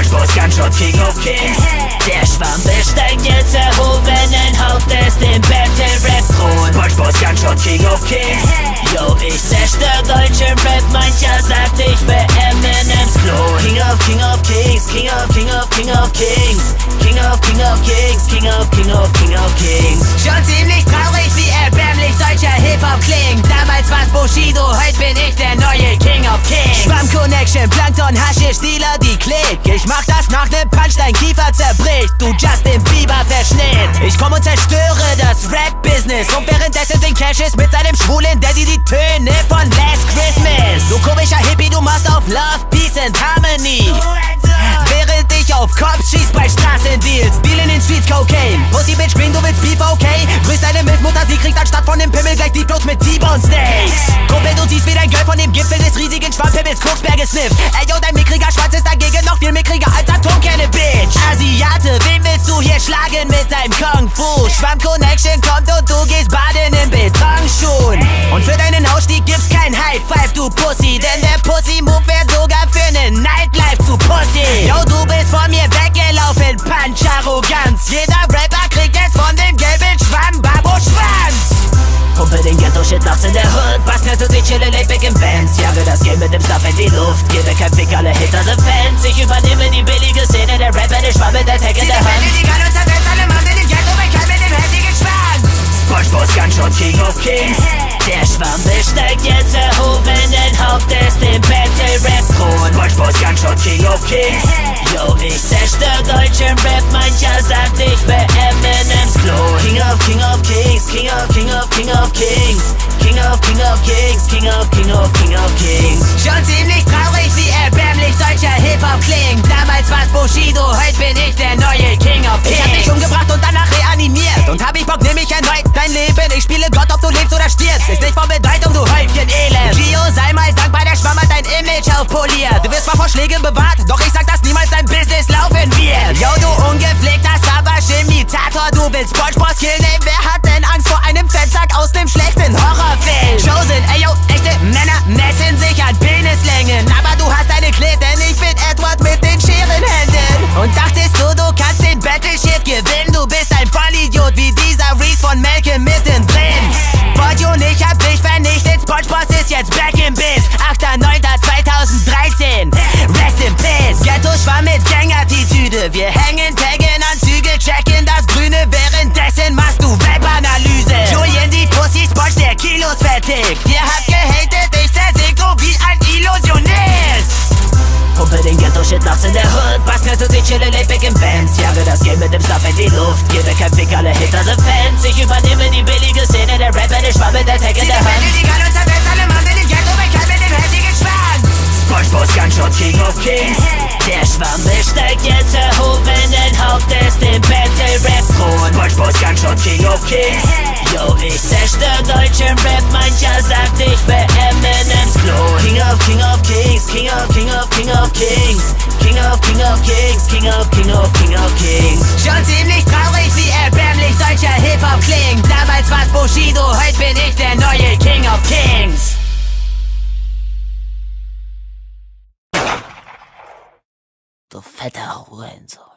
SpongeBob Gunshot, King of Kings. Der Schwamm besteigt jetzt erhobenen Hauptes den Battle-Rap-Thron. SpongeBob Gunshot, King of Kings. Yo, ich zerstör deutschen Rap, mancher sagt, ich wär Eminems Klon. King of Kings, King of Kings. King of Kings, King of Kings. Schon ziemlich traurig, wie erbärmlich deutscher Hip-Hop klingt. Damals war's Bushido, heute bin ich der neue King of Kings. Schwamm Connection, Plankton, Haschisch, Dealer, die Klick. Ich mach das nach nem Punch, dein Kiefer zerbricht, du Justin Bieber Verschnitt. Ich komm und zerstöre das Rap-Business und währenddessen singt Cassius mit seinem schwulen Daddy die Töne von Last Christmas. Du komischer Hippie, du machst auf Love, Peace and Harmony, während ich auf Cops schieß bei Straßendeals. Dealen in Streets Cocaine. Pussy Bitch Green, du willst Beef, okay? Grüß deine Milchmutter, sie kriegt anstatt von dem Pimmel gleich Deep Throats mit T-Bone Steaks. Kumpel, du siehst wie dein Girl von dem Gipfel des riesigen Schwammpimmels Koksberge snifft. Ey yo, dein mickriger Schwanz ist dagegen noch viel mickriger als Atomkerne, Bitch. Asiate, wen willst du hier schlagen mit deinem Kung Fu? Schwamm Connection kommt und du gehst baden in Betonschuhen. Und für deinen Ausstieg gibt's kein High Five, du Pussy, denn der Pussy-Move wär sogar für nen Nightlife zu Pussy. Yo, du bist von mir weggelaufen, Punch-Arroganz. Jeder Rapper kriegt jetzt von dem gelben Schwamm Babo-Schwanz. Pumpe den Ghetto-Shit nachts in der Hood. Backnet und ich chille laid back in Bands. Jage das Game mit dem Stuff in die Luft. Gebe kein Fick, alle Hitter sind Fans. Ich übernehme die billige Szene, der Rapper, der Schwamm mit der Tag in der Hand. Die kann uns zerfetzt, alle Mann in dem Ghetto, bekannt mit dem heftigen Schwanz. SpongeBob Gunshot, King of Kings. Der Schwamm besteigt jetzt erhobenen Hauptes den Battle-Rap-Thron. SpongeBob Gunshot, King of Kings. Yo, ich zerstör deutschen Rap, mancher sagt, ich wär Eminems Klon. King of Kings, King of Kings. King of Kings, King of Kings. Schon ziemlich traurig, wie erbärmlich deutscher Hip-Hop klingt. Damals war's Bushido, heute bin ich der neue King of Kings. Ich hab dich umgebracht und danach reanimiert. Und hab ich Bock, nehm ich erneut dein Leben. Ich spiele Gott, ob du lebst oder stirbst. Ist nicht von Bedeutung, du Häufchen Elend. Gio, sei mal dankbar, der Schwamm hat dein Image aufpoliert. Du wirst zwar vor Schlägen bewahrt, doch ich sag, dass niemals dein Business laufen wird. Yo, du ungepflegter Savage-Imitator, du willst SpongeBob killen, ey, wer hat denn Angst vor einem Fettsack aus dem schlechten Horrorfilm? Chosen, ey yo, echte Männer messen sich an Penislängen. Aber du hast eine Klit, denn ich bin Edward mit den Scherenhänden. Und dachtest du, du kannst den Battle-Shit gewinnen? Du bist ein Vollidiot wie dieser Reese von Malcolm mittendrin. Boy, und ich hab dich vernichtet, SpongeBob ist jetzt back in Biz. 8.9.2013, rest in peace. Ghetto-Schwamm mit Gang-Attitüde, wir hängen, taggen Anzüge, checken das Grüne, währenddessen machst du Web-Analyse. Julian, die Pussy, Sponge, der Kilos vertickt. Ihr habt gehatet, ich zersäg so wie ein Illusionist. Pumpe den Ghetto-Shit nachts in der Hood. Backnet und ich chille laid back in Bands. Jage das Game mit dem Stuff in die Luft. Gebe kein Fick, alle Hitter sind Fans. Ich übernehme die billige Szene, der Rapper, der Schwamm mit der Tag in der Hand. Die kann uns zerfetzt, alle Mann in dem Ghetto, bekannt mit dem heftigen Schwanz. SpongeBob Gunshot, King of Kings. Der Schwamm besteigt jetzt erhobenen Hauptes den Battle-Rap-Thron. SpongeBob Gunshot, King of Kings. Yo, ich zerstör deutschen Rap, mancher sagt, ich wär Eminems Klon. King of Kings, King of Kings. King of Kings, King of Kings. Schon ziemlich traurig, wie erbärmlich deutscher Hip-Hop klingt. Damals war's Bushido, heute bin ich der neue King of Kings. Du fetter Hurensohn.